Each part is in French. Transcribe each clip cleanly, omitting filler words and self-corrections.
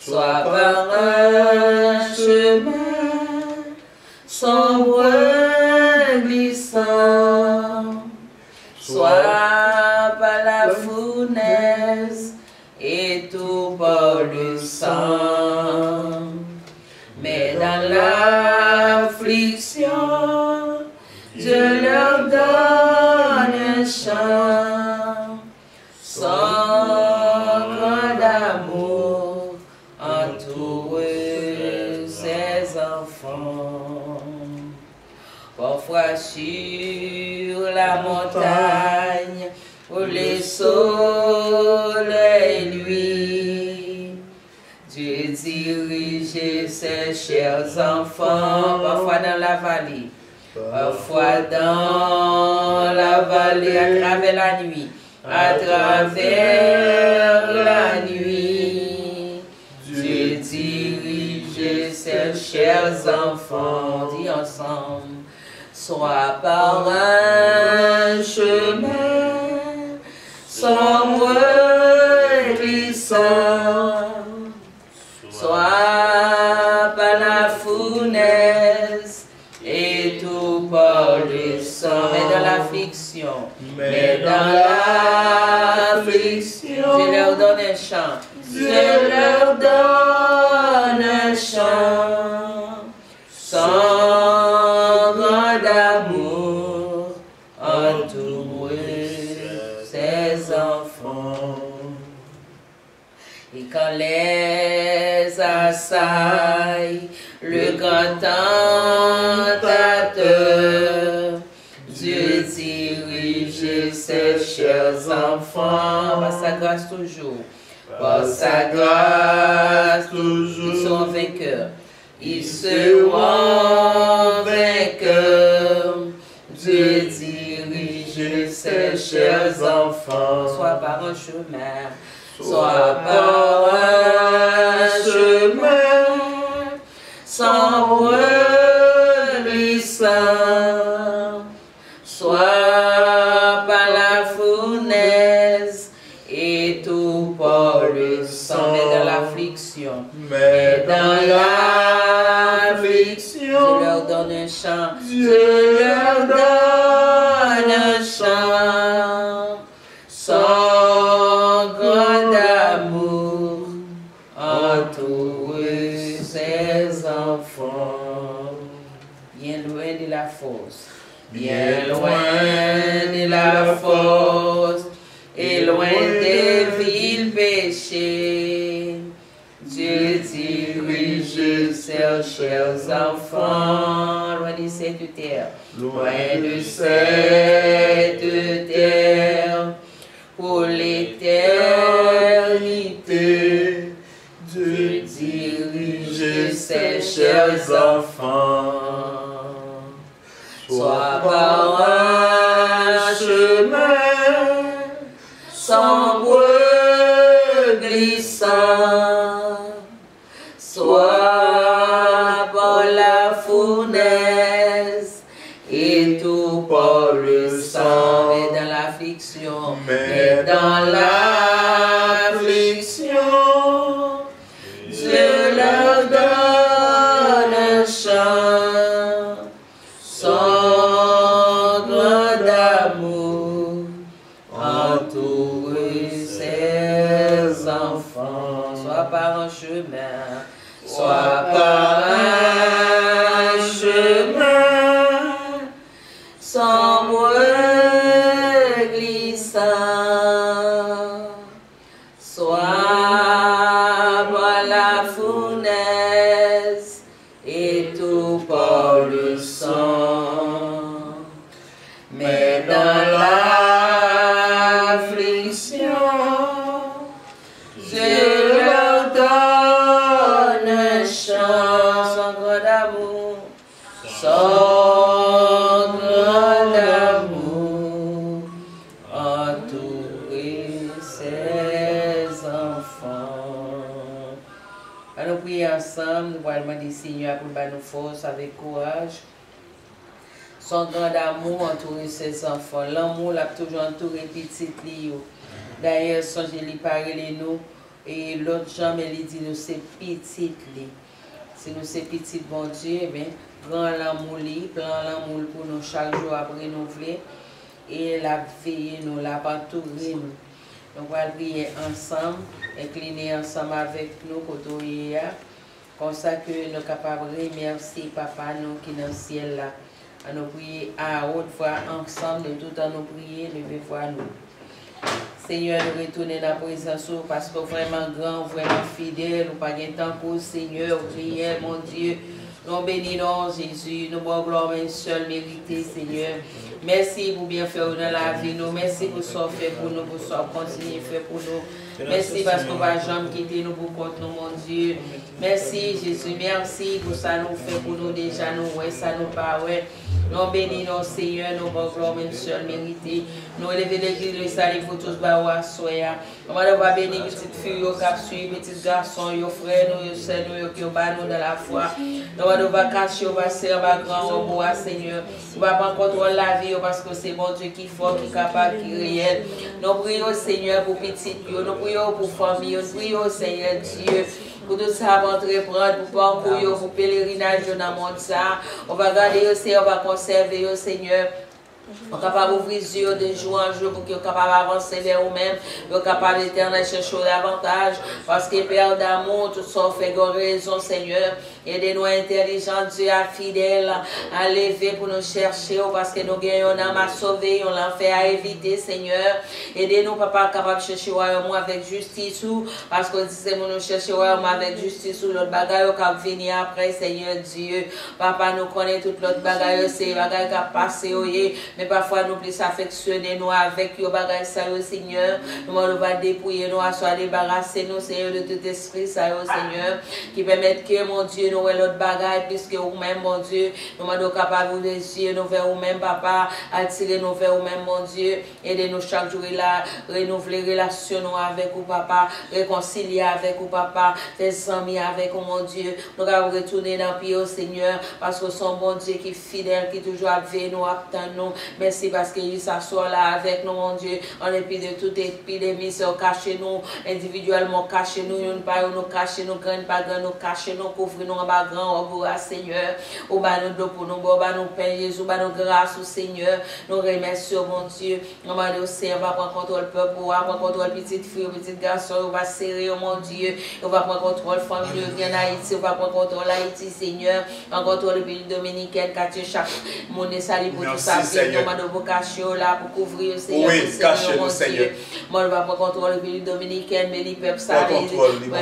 soit par un chemin sombre glissant, soit par la fournaise et tout par le sang. Mais dans l'affliction, Dieu leur donne un chant, son grand amour entoure ses enfants. Parfois sur la montagne, où le soleil luit, Dieu dirige ses chers enfants, parfois dans la vallée, parfois dans la vallée, à travers la nuit, à travers la nuit. Dieu dirige ses chers enfants, dit ensemble, soit par un chemin sombre glissant, soit par la fournaise et tout par le sang, mais dans l'affliction, Dieu leur donne un chant, Dieu leur donne un chant, son grand amour entoure ses enfants. Et quand les assaille le grand tentateur, Dieu dirige ses chers enfants par sa grâce toujours. Par sa grâce toujours. Ils sont vainqueurs. Ils seront vainqueurs. Dieu dirige ses chers enfants, soit par un chemin, soit par un chemin sombre glissant, soit par la fournaise et tout par le sang, mais dans l'affliction, Dieu leur donne un chant, Dieu leur donne un chant, son grand amour entoure ses enfants. Bien loin de la fosse, bien loin de la fosse, et loin des villes péchées, Dieu dirige ses chers enfants, loin de cette terre, loin de cette terre, pour l'éternité. Dieu dirige ses chers enfants, soit par un chemin sombre glissant, soit par la fournaise et tout par le sang, mais dans l'affliction, Dieu leur donne un chant, son grand amour entoure ses enfants, soit par un chemin, soit par un chemin sombre glissant, soit par la fournaise et tout par le sang, mais dans l'affliction, Dieu leur donne un chant, son grand amour, son grand amour entoure ses enfants. Allons prier ensemble, nous allons demander Seigneur pour nous force avec courage. Son grand amour entoure ses enfants. L'amour l'a toujours entouré petit Lio. D'ailleurs, songez-lui parler nous. Et l'autre jambe, il dit nous c'est petit. Si nous c'est petit, bon Dieu, eh bien, prends l'amour, prends l'amour pour nous chaque jour à renouveler. Et la veille, nous, la entourer nous. Donc, on va prier ensemble, incliner ensemble avec nous, côté comme ça que nous sommes capables de remercier Papa, nous qui est dans le ciel là. À nous prier à haute voix ensemble, de tout en nous prier, levez voix nous. Seigneur, nous retournons dans la présence parce que vraiment grand, vraiment fidèle, nous pas de temps pour Seigneur, prier, mon Dieu. Nous bénissons Jésus, nous bon gloire une seule mérité, Seigneur. Merci pour bien faire dans la vie, nous. Merci pour ce que fait pour nous, pour ce que continuer à faire pour nous. Merci parce qu'on va jamais quitter nous pour contre nous, mon Dieu. Merci Jésus, merci pour ça nous fait pour nous déjà, nous ouais, ça nous pas ouais. Nous bénissons Seigneur, nous bon gloire une seule mérité. Nous élevons l'église, le salut pour tous, bah, soya. Nous va bénir petite fille, cap suivre, petit garçon, yo frère, nous, yo sœur, nous, qui bat nous dans la foi. Nous va cacher, on va servir, grand, au bois, Seigneur. Nous va prendre contrôle la vie parce que c'est bon Dieu qui est fort, qui est capable, qui est réel. Nous prions Seigneur pour petite, nous prions pour famille, nous prions Seigneur Dieu. Pour tout ça, pour entreprendre, pour parcourir, pour pèlerinage dans le monde, ça. On va garder, on va conserver, Seigneur. On est capable d'ouvrir les yeux de jour en jour pour qu'ils soient capables d'avancer vers nous-mêmes, pour qu'ils soient capables d'éternel chercher davantage. Parce que Père d'amour, tout ça fait raison, Seigneur. Aidez-nous intelligents, Dieu fidèle, à lever pour nous chercher, parce que nous gagnons un âme à sauver, on l'a fait à éviter, Seigneur. Aidez-nous, Papa, capable de chercher royaume avec justice, parce que c'est pour nous chercher royaume avec justice, l'autre bagaille qui va venir après, Seigneur Dieu. Papa, nous connaissons toute l'autre bagaille, c'est bagaille qui a passé, mais parfois nous plus affectionner nous avec yo bagay ça yo Seigneur. Nous va dépouiller nous à soit débarrasser nous Seigneur de tout esprit ça yo Seigneur qui permet que mon Dieu nous l'autre bagay puisque vous même mon Dieu nous sommes capables de yeux nous vers vous même Papa attirer nous vers vous même mon Dieu aider nous chaque jour là renouveler relation nous avec vous Papa réconcilier avec vous Papa faire amis avec vous mon Dieu nous allons retourner dans le pied Seigneur parce que son bon Dieu qui est fidèle qui toujours avec nous attend nous. Merci parce qu'il s'assoit là avec nous, mon Dieu. En dépit de toute épidémie, c'est caché nous, individuellement caché nous, nous pas nous cacher nous, grand pas grand nous cacher nous, couvrir nous en bas grand, au bout Seigneur. Au bas nous dos pour nous, au bas nous pain Jésus, au bas nous grâce au Seigneur. Nous remercions mon Dieu. Nous demandons au Seigneur, on va prendre contrôle peuple, on va prendre contrôle petite fille, petit garçon, on va serrer mon Dieu. On va prendre contrôle famille en Haïti, on va prendre contrôle Haïti, Seigneur. On contrôle le pays dominicain, quartier chaque monnaie salie pour tout ça. Nous cacher là pour couvrir le Seigneur. Oui, cachez-nous, Seigneur. Moi, je vais prendre contrôle de l'Église dominicaine, mais les peuples savent.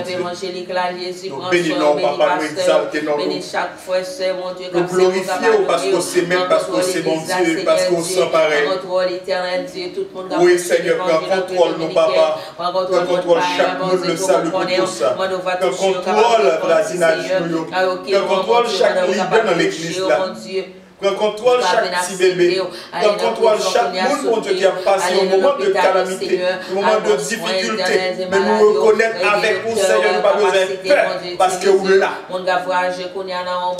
Évangélique là, Jésus, prend soin, bénis chaque fois, mon Dieu, nous glorifions parce que c'est même parce que c'est mon Dieu, parce qu'on sent pareil. Contrôle éternel, Dieu, tout le monde. Oui, Seigneur, prends contrôle, nous, Papa. Prends contrôle chaque monde, le salut pour tout ça. Prends contrôle la voisinage, prends contrôle chaque leader dans l'église là. Prends contrôle chaque petit bébé. Prends contrôle chaque monde, mon Dieu, qui a passé au moment de calamité, au moment de difficulté. Mais nous reconnaître avec vous, Seigneur, nous pas besoin de peur, parce que vous là.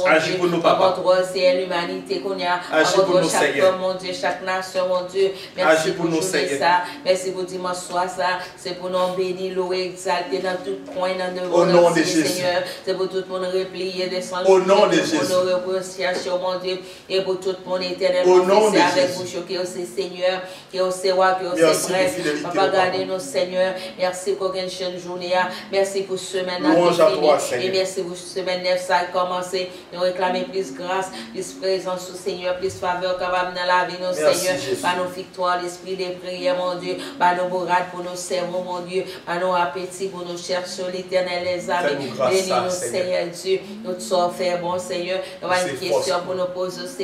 Agis pour nous, Papa. C'est l'humanité qu'on a. Agis pour nous, Seigneur. Mon Dieu, chaque nation, mon Dieu. Merci pour nous, Seigneur. Merci pour dimanche soir, ça. C'est pour nous bénir, louer, exalter dans tout coin, dans le au nom de Jésus. Seigneur. C'est pour tout le monde replier, descendre. Au nom de Jésus. Pour nous rechercher, mon Dieu. Et pour tout mon éternel, au nom de avec Jésus. vous, qui est Seigneur, qui est roi, qui est prêtre. Papa, gardez-nous, Seigneur. Merci pour une chaîne journée. Merci pour semaine et merci pour semaine 9, ça a commencé. Nous réclamer plus grâce, plus présence au Seigneur, plus faveur capable dans la vie, nos Seigneur. Par nos victoires, l'esprit des prières, mon Dieu. Par nos bourrades pour nos cerveaux, mon Dieu. Par nos appétits pour nous chercher l'éternel, les amis. Bénis-nous, Seigneur Dieu. Nous sommes faire bon, Seigneur. Nous avons une question pour nous poser au Seigneur.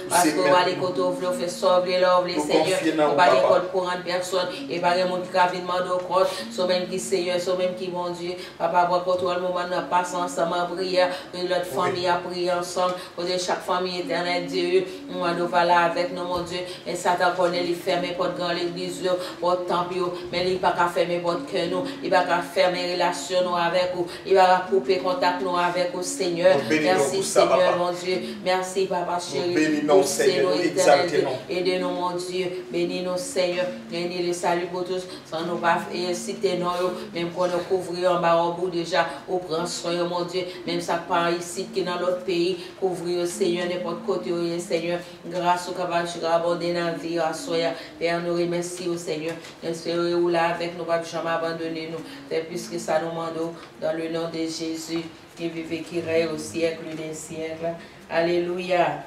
Parce qu'on va les côtés ouvrir, on fait sauver l'œuvre, les Seigneurs. On va les côtés pour rendre personne. Et par les gens qui ont demandé au compte, soit même qui Seigneur, soit même qui bon Dieu. Papa, pour contrôle le moment, nous passons ensemble en prière. Notre famille a prié ensemble. Pour chaque famille éternelle, Dieu, nous va là avec nous, mon Dieu. Et Satan connaît les fermer pour grand l'église, pour temple, mais il ne va pas fermer votre cœur, nous. Il ne va pas fermer relation nous avec vous. Il va couper contact nous avec vous, Seigneur. Merci, Seigneur, mon Dieu. Merci, Papa, chéri. chéri. bénis-nous, Seigneur, nous exaltons. Aidez-nous, mon Dieu. Bénis-nous, Seigneur. Bénis le salut pour tous. Sans nous pas citer non, même qu'on nous couvrir en bas au bout déjà. Au prend soin, mon Dieu. Même ça part ici, qui est dans l'autre pays. Couvrir, Seigneur, n'importe côté, Seigneur. Grâce au capable de abonder dans la vie, à soya. Père, nous remercions, Seigneur. Espérez ou là avec nous, pas jamais abandonner nous. Puisque ça nous demande dans le nom de Jésus, qui vive et qui règne au siècle des siècles. Alléluia.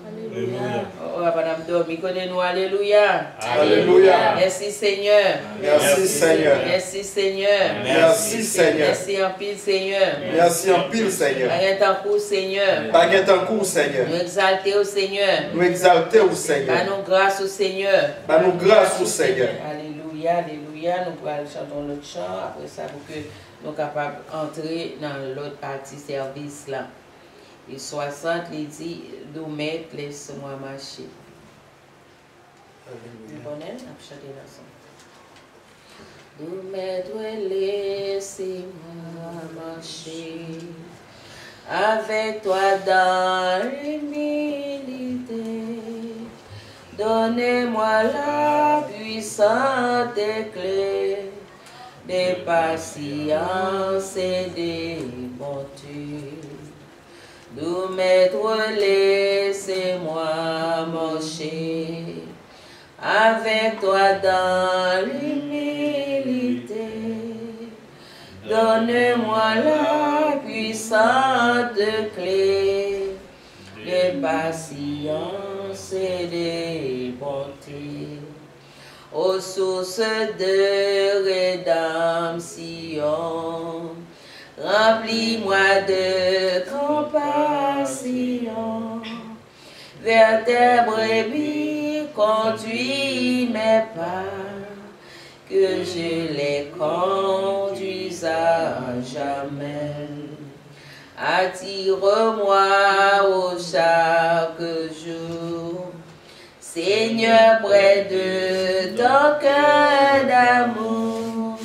Alléluia. Oh, Madame Domi, connais-nous. Alléluia. Alléluia. Merci Seigneur. Merci Seigneur. Merci Seigneur. Merci Seigneur. Merci en pile Seigneur. Merci en pile Seigneur. Baguette en cours Seigneur. Baguette en cours Seigneur. Nous exalter au Seigneur. Nous exalter au Seigneur. Nous grâce au Seigneur. Nous grâce au Seigneur. Alléluia, alléluia. Nous allons chanter l'autre chant après ça pour que nous soyons capables d'entrer dans l'autre partie service là. Et 60, il dit, nous maître, laisse-moi marcher. Vous connaissez? On va chanter la chanson. Nous maître, laisse-moi marcher avec toi dans l'humilité. Donnez-moi la puissante clé de patience et de bonté. Nous maître, laissez-moi marcher avec toi dans l'humilité. Donne-moi la puissante clé de patience et de bonté. Aux sources de rédemption, remplis-moi de compassion. Vers tes brebis, conduis mes pas, que je les conduise à jamais. Attire-moi au chaque jour, Seigneur, près de ton cœur d'amour.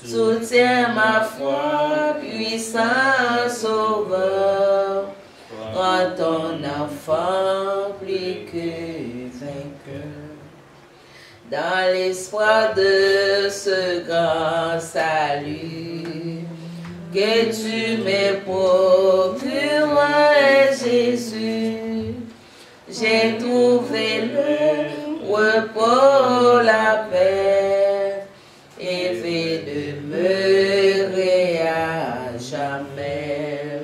Soutiens ma foi, puissant sauveur, rends ton enfant plus que vainqueur. Dans l'espoir de ce grand salut, que tu me procures, Jésus, j'ai trouvé le repos, la paix, et vais demeurer à jamais.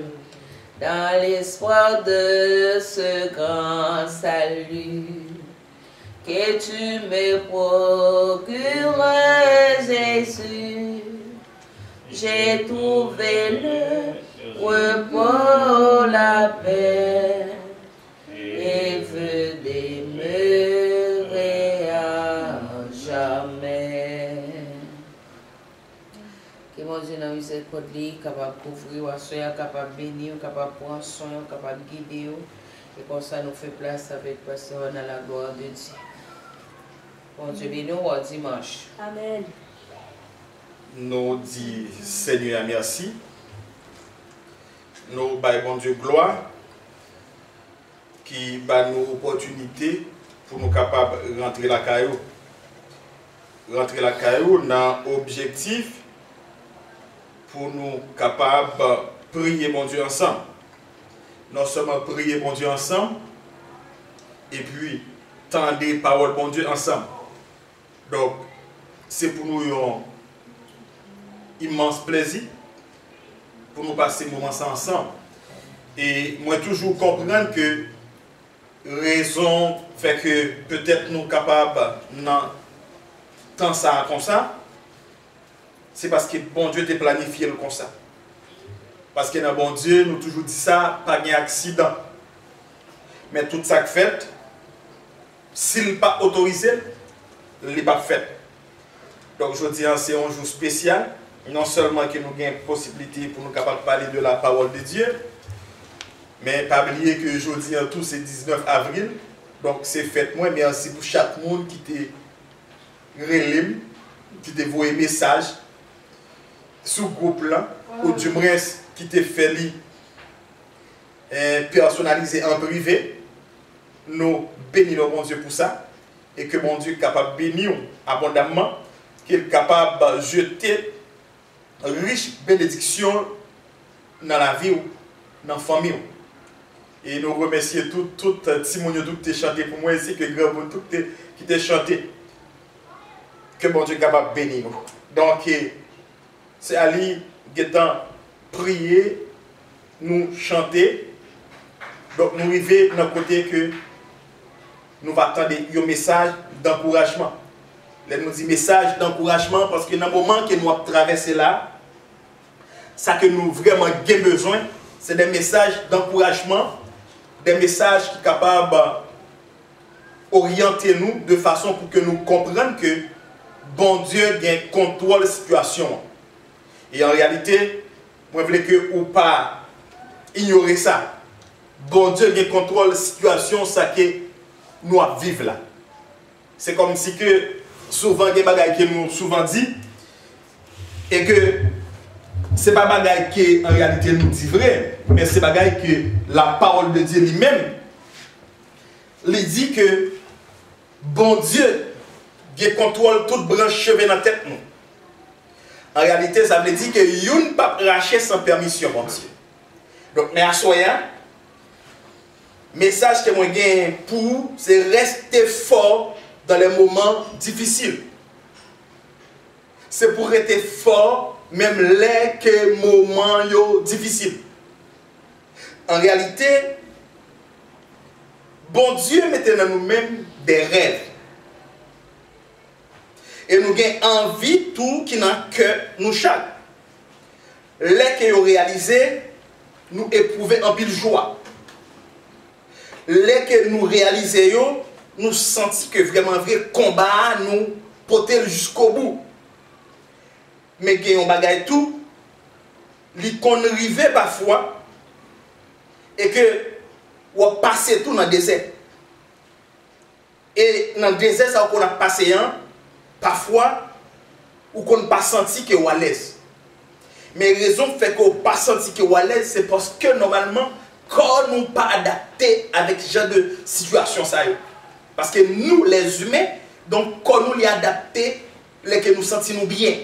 Dans l'espoir de ce grand salut, que tu me procures, Jésus, j'ai trouvé le repos, la paix, et veux demeurer à jamais. Que mon Dieu, dans miséricorde, capable de couvrir, capable de bénir, capable de prendre soin, capable de guider, et comme ça nous fait place avec pasteur dans la gloire de Dieu. Bon Dieu, bénis-nous au dimanche. Amen. Nous disons Seigneur merci. Nous baillons bon Dieu gloire qui bat nous opportunité pour nous capables de rentrer la caillou. Rentrer la caillou dans l'objectif pour nous capables de prier mon Dieu ensemble. Non seulement prier mon Dieu ensemble et puis tendre les paroles bon Dieu ensemble. Donc c'est pour nous un immense plaisir pour nous passer ce moment ensemble. Et moi toujours comprendre que raison fait que peut-être nous capables dans tant ça comme ça, c'est parce que bon Dieu t'a planifié le comme ça. Parce que dans bon Dieu, nous toujours dit ça, pas d'accident. Mais tout ça fait, s'il n'est pas autorisé, il n'est pas fait. Donc je dis c'est un jour spécial. Non seulement que nous avons une possibilité pour nous capables de parler de la parole de Dieu, mais pas oublier que aujourd'hui en tout c'est 19 avril, donc c'est fête moi, mais aussi pour chaque monde qui te relève, qui te voit un message sous le groupe là, ou du moins qui te fait personnaliser en privé, nous bénissons bon Dieu pour ça. Et que mon Dieu est capable de bénir abondamment. Qu'il est capable de jeter riche bénédiction dans la vie, dans la famille. Et nous remercions tout Timonio qui a chanté pour moi ici, que grand monde tout qui a chanté. Que mon Dieu est capable de bénir nous. Donc, c'est Ali qui est prier, nous chanter. Donc, nous arrivons dans le côté que nous attendons un message d'encouragement. Là, nous dit message d'encouragement parce que dans le moment que nous avons traversé là, ça que nous vraiment avons besoin, c'est des messages d'encouragement, des messages qui sont capables d'orienter nous de façon pour que nous comprenions que bon Dieu contrôle la situation. Et en réalité, moi je voulais que ou pas ignorer ça. Bon Dieu contrôle la situation, ça que nous vivons là. C'est comme si que souvent des bagages que nous souvent dit et que c'est pas bagages que en réalité nous dit vrai, mais c'est bagages que la parole de Dieu lui-même lui dit que bon Dieu contrôle toute branche cheveux dans la tête nous. En réalité, ça veut dire que yon pas racher sans permission, bon Dieu. Donc, mais à soya, message que moi gagne pour, c'est rester fort dans les moments difficiles. C'est pour rester fort, même les moments difficiles. En réalité, bon Dieu mettait dans nous-mêmes des rêves. Et nous avons envie tout qui n'a que nous chaque. Les que nous réalisé, nous éprouvons en pile joie. Les que nous réalisons, nous sentons que vraiment vrai combat nous porter jusqu'au bout. Mais il y a un bagage tout, qu'on arrive parfois, et que on passe tout dans le désert. Et dans le désert, ça qu'on a passé parfois, ou qu'on n'a pas senti que vous à l'aise. Mais la raison fait qu'on n'a pas senti que vous à l'aise, c'est parce que normalement, quand nous pas adapté avec ce genre de situation, ça y est. Parce que nous, les humains, donc quand nous les adaptés, les que nous sentons bien.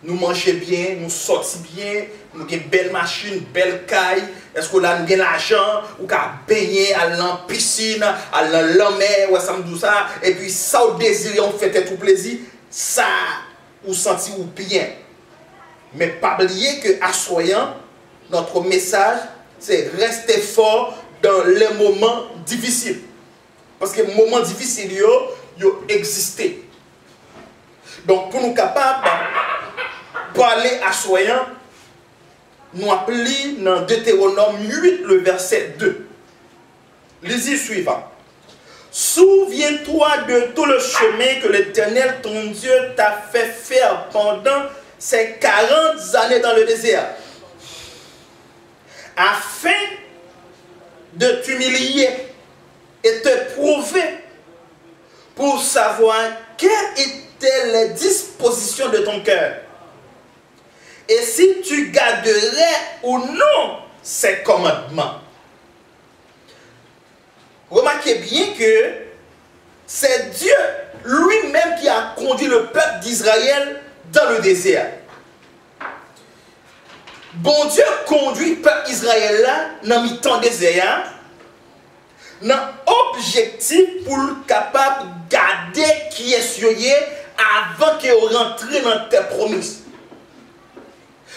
Nous mangeons bien, nous sortons bien, nous avons une belle machine, belle caille. Est-ce qu'on a de l'argent, ou qu'à baigner, à la piscine, à la mer, ou ça me dit ça. Et puis ça, au désir, on fait tout plaisir. Ça, ou senti ou bien. Mais pas oublier que à soyant, notre message, c'est rester fort dans les moments difficiles. Parce que les moments difficiles, ils existent. Donc pour nous capables de parler à soyant, nous appelons dans Deutéronome 8, le verset 2. Lisez suivant. Souviens-toi de tout le chemin que l'Éternel, ton Dieu, t'a fait faire pendant ces 40 années dans le désert, afin de t'humilier et te prouver pour savoir quelles étaient les dispositions de ton cœur. Et si tu garderais ou non ces commandements. Remarquez bien que c'est Dieu lui-même qui a conduit le peuple d'Israël dans le désert. Bon Dieu conduit le peuple Israël là dans le temps désert, dans l'objectif pour le capable de garder qui est sur avant qu'il rentre dans la terre promise.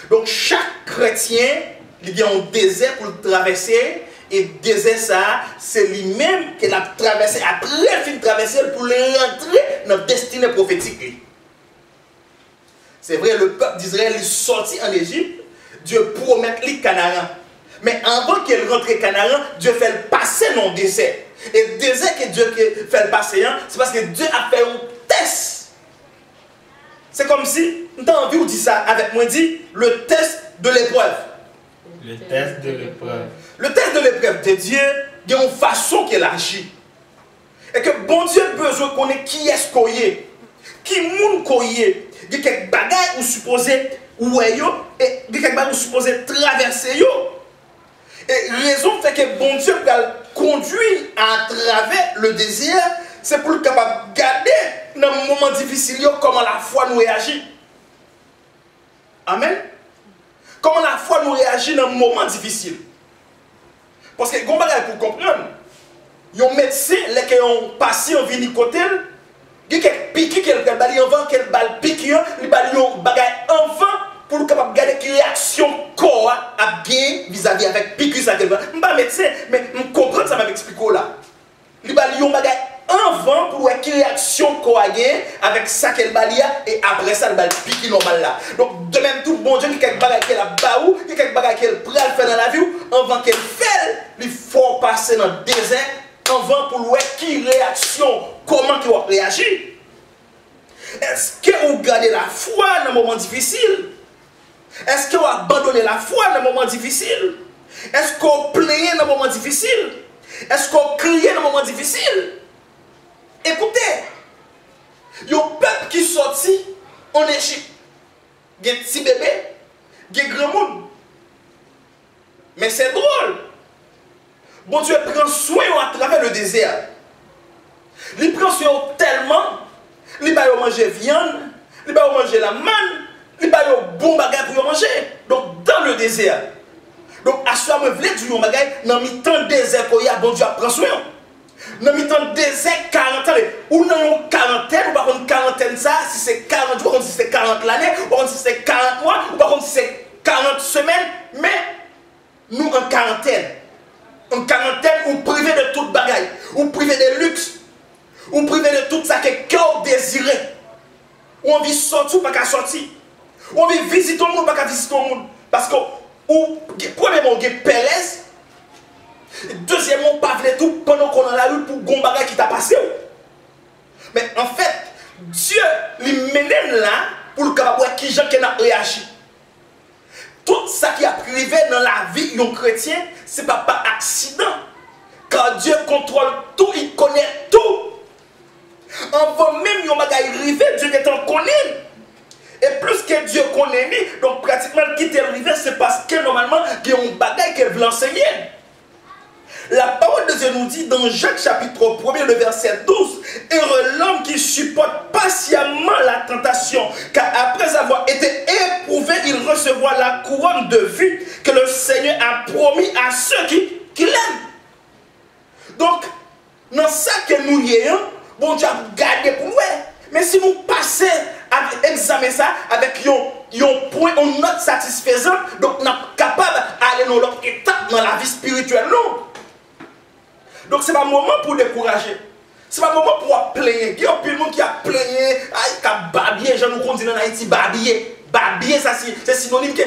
Donc chaque chrétien, il y a un désert pour le traverser. Et désert ça, c'est lui-même qui l'a traversé. Après, il traversé pour le rentrer dans la destinée prophétique. C'est vrai, le peuple d'Israël est sorti en Égypte. Dieu promet le Canaan. Mais avant qu'il rentre au Canaan, Dieu fait le passer dans le désert. Et le désert que Dieu fait le passer, c'est parce que Dieu a fait un test. C'est comme si, tu as envie de dire ça avec moi, dit le test de l'épreuve. Le test de l'épreuve. Le test de l'épreuve de Dieu, il y a une façon qu'il agit. Et que bon Dieu a besoin de connaître qui est-ce qu'on est. Qui moun qu'on est. Il y a quelques bagages où supposé ou et il y a quelques bagages où supposé traverser yo. Et raison fait que bon Dieu va conduire à travers le désir, c'est pour le capable de garder dans un moment difficile comment la foi nous réagit. Amen. Comment la foi nous réagit dans un moment difficile. Parce que, pour comprendre, un médecin, qui a un patient venu côté, il y a quelques piqûres, quelques balles avant, quelques balles piqûres, il y a un bagage enfant pour le capable de garder quelle réaction corps a bien vis-à-vis avec piqûre. Je ne suis pas médecin, mais je comprends ça, je m'explique là. Il y a un bagage avant pour voir quelle réaction corps a avec ça qu'elle balia et après ça, il va piquer normal là. Donc, de même tout bon Dieu, il y a quelques bagages qu'elle a baou, il y a quelques bagages qu'elle prend faire dans la vie, avant qu'elle fait, il faut passer dans le désert, avant pour voir quelle réaction, comment il va réagir. Est-ce que vous gardez la foi dans un moment difficile? Est-ce que vous abandonnez la foi dans un moment difficile? Est-ce que vous plaignez dans un moment difficile? Est-ce que vous criez dans un moment difficile? Écoutez, il y a un peuple qui sortit en Égypte. Il y a des petits bébés, il y a des grands monde. Mais c'est drôle. Bon Dieu prend soin à travers le désert. Il prend soin tellement, il va manger viande, il va manger la manne, il va bon bagage pour manger. Donc dans le désert. Donc à ce moment, je veux dire un bagage dans le temps désert qu'il y a, bon Dieu prend soin. Dans le temps désert 40 ans, ou dans une quarantaine, ou par contre une quarantaine ça, si c'est 40 jours, si c'est 40 l'année, ou si c'est 40 mois, ou par contre si c'est 40 semaines, mais nous en quarantaine. En quarantaine, ou privé de toute bagaille, ou privé de luxe, ou privé de tout ça que cœur désiré. Ou on vit sortir ou pas qu'à sortir. Ou on vit visiter le monde ou pas qu'à visiter le monde. Parce que, premièrement, on a Pérez. Deuxièmement, on pas de tout pendant qu'on est dans la rue pour gon bagay qui t'a passé. Mais en fait, Dieu lui mène là pour le capable qui gens qui n'a réagi. Tout ça qui a privé dans la vie d'un chrétien, ce n'est pas par accident. Car Dieu contrôle tout, il connaît tout. Avant même yon bagay rivé, Dieu est en connaît. Et plus que Dieu connaît, donc pratiquement quitter le rivé, c'est parce que normalement, il y a un bagay qu'elle veut enseigner. La parole de Dieu nous dit dans Jacques chapitre 1, le verset 12, « Heureux l'homme qui supporte patiemment la tentation, car après avoir été éprouvé, il recevra la couronne de vie que le Seigneur a promis à ceux qui l'aiment. » Donc, dans ça que nous y ayons, bon Dieu a gardé pour nous. Mais si nous passons à examiner ça avec un point, une note satisfaisante, donc nous sommes capables d'aller dans l'autre étape dans la vie spirituelle. Non. Donc ce n'est pas le moment pour décourager. Ce n'est pas le moment pour plaigner. Il y a plein de monde qui a plaigné, qui a babillé, je nous dis en Haïti, babillé. Babillé, ça c'est synonyme que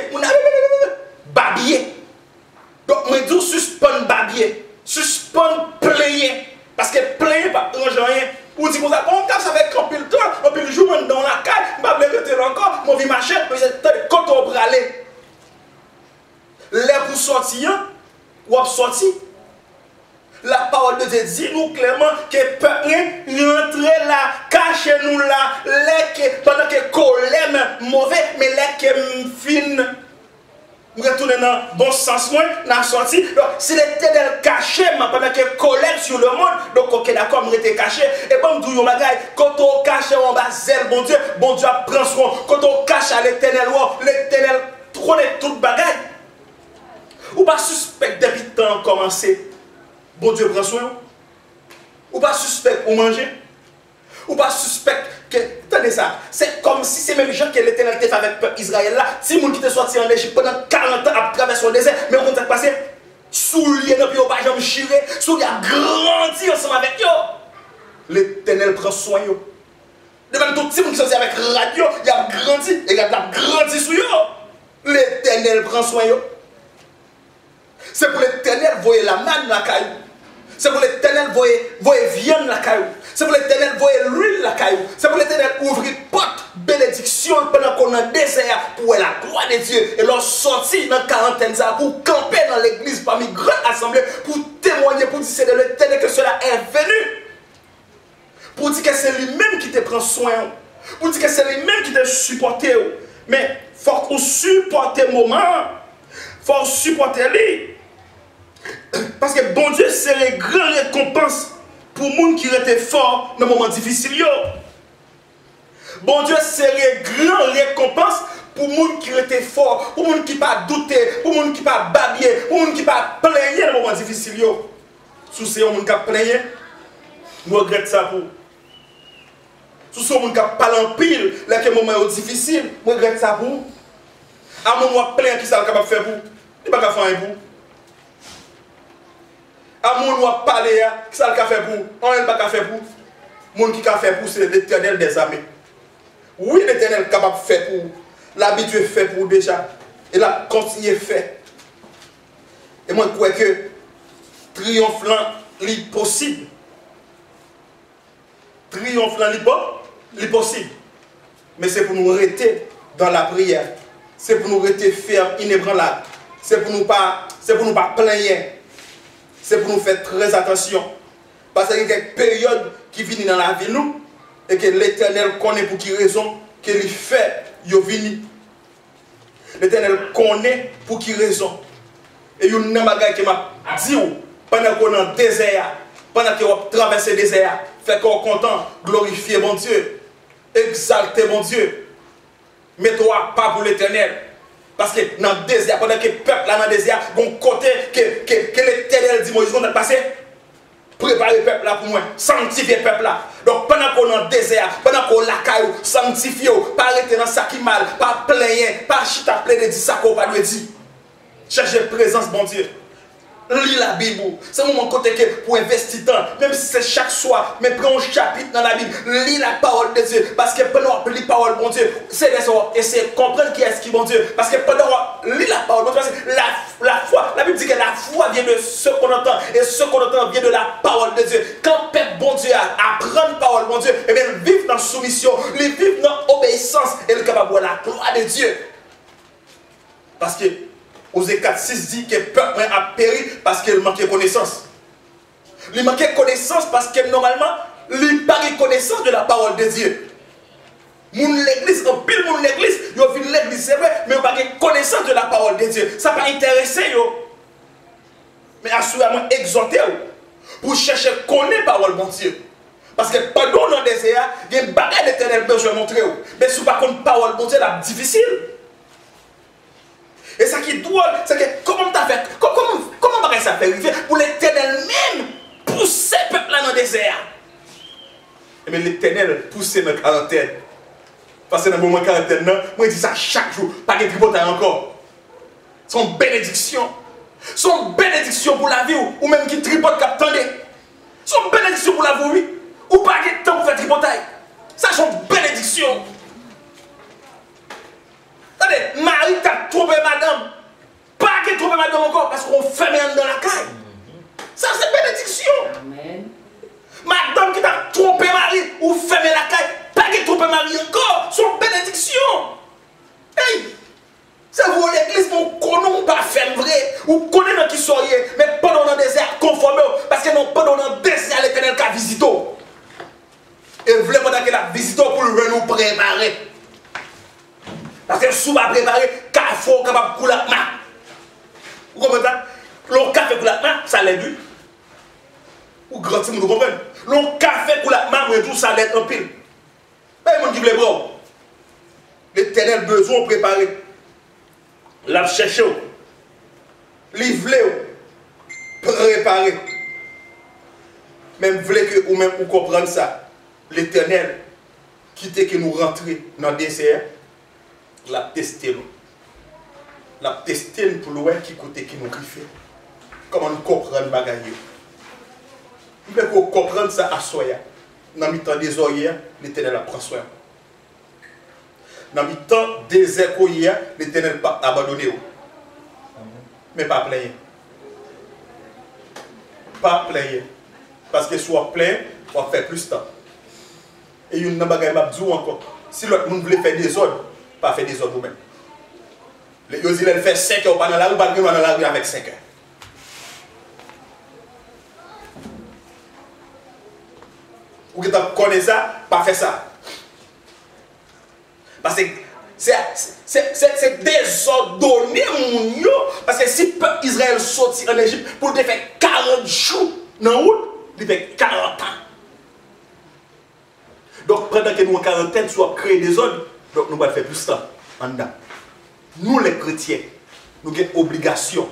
babillé. Donc je dis suspend babillé, suspend plaigner. Parce que plaigner pas arrange rien. Ou dit comme ça, on cap ça fait camper le temps, on peut le jour dans la caille, je vais me rester encore, mon vie marcher, quand on va aller. L'air pour sortir, ou à sortir. La parole de Dieu dit nous clairement que peuple rentrer là, cacher nous là, pendant que colère mauvais, mais les fine. Nous retournons dans le bon sens, nous avons sorti. Donc, si l'Éternel caché pendant que colère sur le monde, donc, ok, d'accord, nous sommes cachés. Et bon, nous disons, quand on cache, on va zèle, bon Dieu prend soin. Quand on cache à l'Éternel connaît toute bagaille. Ou pas suspect depuis le temps commencé. Bon Dieu prend soin. Ou pas suspect pour manger. Ou pas suspect que. Attendez ça. C'est comme si c'est même gens que l'Éternel était avec le peuple Israël là. Si mon qui était sorti en Égypte pendant 40 ans à travers son désert, mais on compte passer soulier dans le pas jamais chiré, soulier a grandi ensemble avec eux. L'Éternel prend soin de eux. De même tout petit monde qui sorti avec radio, il a grandi et il a grandi sur eux. L'Éternel prend soin de eux. C'est pour l'Éternel voyer la manne dans la caillou. C'est pour l'Éternel voyer viande dans la caillou. C'est pour l'Éternel voyer l'huile dans la caillou. C'est pour l'Éternel ouvrir porte bénédiction pendant qu'on est en désert pour la gloire de Dieu. Et leur sortir dans la quarantaine pour camper dans l'église parmi grande assemblée pour témoigner, pour dire c'est de l'Éternel que cela est venu. Pour dire que c'est lui-même qui te prend soin. Pour dire que c'est lui-même qui te supporte. Mais il faut qu'on supporte le moment. Il faut supporter lui. Parce que bon Dieu, c'est les grandes récompenses pour les gens qui étaient forts dans les moments difficiles. Bon Dieu, c'est les grandes récompenses pour les gens qui étaient forts, pour les gens qui n'ont pas douté, pour les gens qui n'ont pas babillé, pour les gens qui n'ont pas plaigné dans les moments difficiles. Si c'est un gens qui a plaigné, je regrette ça pour. Si c'est un gens qui a parlé en pile, dans les moments difficiles, je regrette ça pour. À mon moment plein qui ça capable de faire pour. Il n'est pas capable de faire pour. À mon moment parler qui ça capable de faire pour. On n'est pas capable de faire pour. Mon qui capable de faire pour c'est l'Éternel des armées. Oui, l'Éternel est capable de faire pour. L'habitude est fait pour déjà. Et la continue fait. Et moi je crois que triomphant est possible. Triomphant est possible. Mais c'est pour nous rester dans la prière. C'est pour nous rester fermes, inébranlables. C'est pour nous pas plaigner. C'est pour nous faire très attention. Parce qu'il y a quelques périodes qui viennent dans la vie nous et que l'Éternel connaît pour qui raison qu'il fait, il vient. L'Éternel connaît pour qui raison. Et il y a une chose qui m'a dit pendant qu'on est dans le désert, pendant qu'on traverse le désert, fait qu'on est content, glorifier mon Dieu, exalter mon Dieu. Mets-toi pas pour l'Éternel. Parce que dans le désert, pendant que le peuple là dans le désert, bon côté que l'Éternel dit Moïse, on a passé, préparez le peuple là pour moi, sanctifiez le peuple là. Donc pendant qu'on est dans le désert, pendant qu'on la caillou, sanctifiez, pas arrêter dans ça qui mal, pas plaigner, pas chita plaigner, dit ça qu'on va lui dire. Cherchez la présence, bon Dieu. Lis la Bible. C'est un moment côté pour investir temps, même si c'est chaque soir, mais prends un chapitre dans la Bible. Lis la parole de Dieu. Parce que pendant qu'on lit la parole, bon Dieu, c'est essayer de comprendre qui est-ce qui, bon Dieu. Parce que pendant qu'on lit la parole, bon Dieu, la foi, la Bible dit que la foi vient de ce qu'on entend. Et ce qu'on entend vient de la parole de Dieu. Quand peuple, bon Dieu, apprend la parole, bon Dieu, et bien vivre dans soumission, vivre dans obéissance, et le capable de la gloire de Dieu. Parce que Osée 4:6 dit que le peuple a péri parce qu'il manquait connaissance. Il manquait connaissance parce que normalement, il n'a pas de connaissance de la parole de Dieu. L'église, en pile de l'église, ils ont vu l'église, c'est vrai, mais ils n'ont pas de connaissance de la parole de Dieu. Ça n'a pas intéressé. Mais assurément exhorté pour chercher à connaître la parole de Dieu. Parce que pendant dans le désert, il y a une bagarre d'éternel que je vais montrer. Mais si vous ne connaissez pas la parole de Dieu, c'est difficile. Et ça qui est drôle, c'est que comment tu as fait, comment ça fait arriver pour l'Éternel même pousser le peuple là dans le désert. Mais l'Éternel pousse dans la quarantaine. Parce que dans le moment de quarantaine, moi je dis ça chaque jour, pas de tripotage encore. C'est une bénédiction. C'est une bénédiction pour la vie ou même qui tripote qui attendait. C'est une bénédiction pour la vie, oui. Ou pas de temps pour faire tripotage. Ça c'est une bénédiction. Marie t'a trompé madame. Pas qu'elle trompe madame encore parce qu'on fait même dans la caille. Ça c'est bénédiction. Amen. Madame qui t'a trompé Marie ou fermé la caille, pas qu'elle trompe Marie encore. C'est une bénédiction. Hey, c'est vous l'église, vous connaissez pas faire vrai. Vous connaissez dans qui soyez, mais pendant le désert, conformez. Parce que non, pendant le désert, l'Éternel qui a visité. Et vous voulez qu'il a visité pour nous préparer. Parce que si vous avez préparé, il faut capable de couler la main. Vous comprenez ça? Le café couler la main, ça l'aide lui. Ou grand si vous comprenez? Le café couler la main, tout ça l'aide en pile. Mais il y a des gens l'Éternel besoin de préparer. La chercher. Livrer. Préparer. Même voulez que ou même pour comprendre ça. L'Éternel, quitte que nous rentrions dans le désert. La tester nous. La tester pour loin qui côté qui nous griffe. Comment nous comprendre bagaille. Il faut comprendre ça à soi. Dans le temps des oreilles, l'Éternel a pris soin. Dans le temps des écoles, l'Éternel pas abandonné. Mais pas plaigner. Pas plaigner. Parce que soit plein, on va faire plus de temps. Et il y a une bagaille m'a dit encore. Si l'autre monde voulait faire des ordres, pas faire des ordres vous-même. Les gens disent fait 5 heures dans la rue, pas dans la rue avec 5 heures. Ou que tu connais ça, pas faire ça. Parce que c'est désordonné, parce que si le peuple Israël sortit en Égypte pour le faire 40 jours dans la route, il fait 40 ans. Donc pendant que nous en quarantaine, soit créer des ordres, donc nous allons faire plus ça en dedans. Nous les chrétiens, nous avons une obligation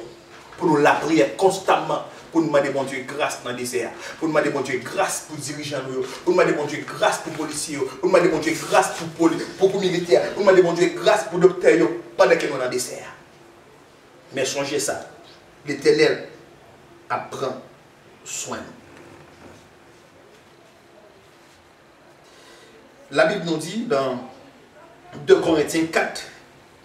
pour nous la prière constamment, pour nous demander bon Dieu grâce dans le désert, pour nous demander bon Dieu grâce pour les dirigeants, pour nous demander bon Dieu grâce pour les policiers, pour nous demander bon Dieu grâce pour les militaires, pour nous demander bon Dieu grâce pour les docteurs pendant que nous sommes dans le désert. Mais changez ça. L'Éternel apprend soin. La Bible nous dit dans 2 Corinthiens 4,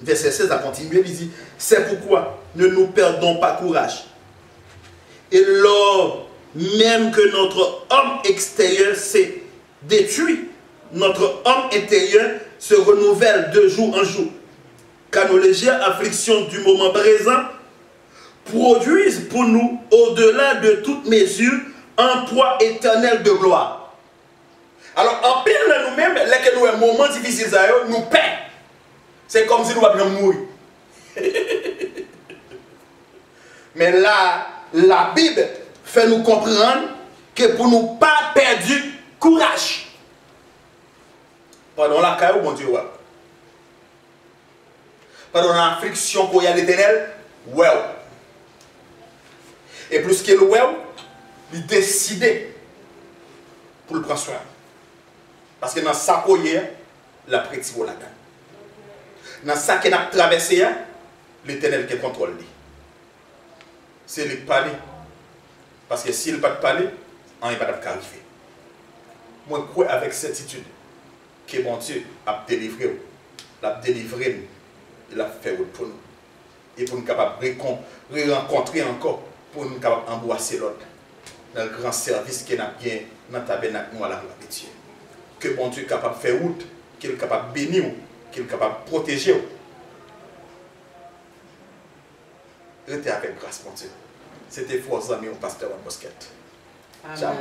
verset 16 à continuer, il dit, c'est pourquoi ne nous perdons pas courage. Et lors même que notre homme extérieur s'est détruit, notre homme intérieur se renouvelle de jour en jour. Car nos légères afflictions du moment présent produisent pour nous, au-delà de toute mesure, un poids éternel de gloire. Alors, en pile de nous-mêmes, là que nous avons un moment difficile, nous paie. C'est comme si nous avions mourir. Mais là, la Bible fait nous comprendre que pour nous pas perdre courage. Pendant la caille, mon Dieu, ouais. Pendant l'affliction pour y aller l'Éternel, ouais. Et plus que le ouais, il décide pour le prendre soin. Parce que dans sa coyer, la prétire la gagne. Dans ça qu'il a traversé, l'Éternel qui contrôle. C'est lui parler. Parce que s'il ne pas parler, on ne va pas arriver. Moi, je crois avec certitude que mon Dieu a délivré. Il a délivré. Il a fait pour nous. Et pour nous capables de rencontrer encore, pour nous capables d'embrasser l'autre. Dans le grand service qu'il a bien dans le tabernacle, nous à la gloire de Dieu. Que mon Dieu est capable de faire route, qu'il est capable de bénir, qu'il est capable de protéger. Restez avec grâce, mon Dieu. C'était faux amis au pasteur en Bosquette. Ciao.